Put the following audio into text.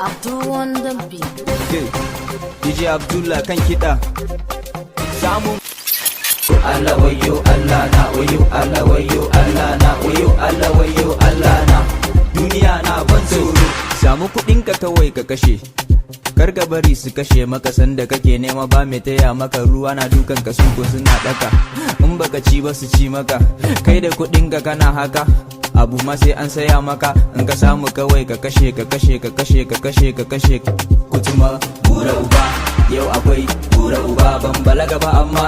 Abdul on the beat. DJ Abdullah kan kiɗa. Samun Allah wayo Allah na, wayo Allah, wayo Allah na, wayo Allah, wayo Allah na. Duniya na ban tsoro. Samu kuɗinka kawai ka kashe, kar ka bari su kashe maka sanda kake nema. Ba mai taya maka, ruwa na dukan ka, su ko suna daka. In baka ci ba su ci maka, kai da kuɗinka kana haka. Abu ma sai an saya maka, in ka samu kawai ka kashe, ka kashe, ka kashe, ka kashe, ka kashe. Kutuma bura uba, yau akwai bura uba. Ban balaga ba amma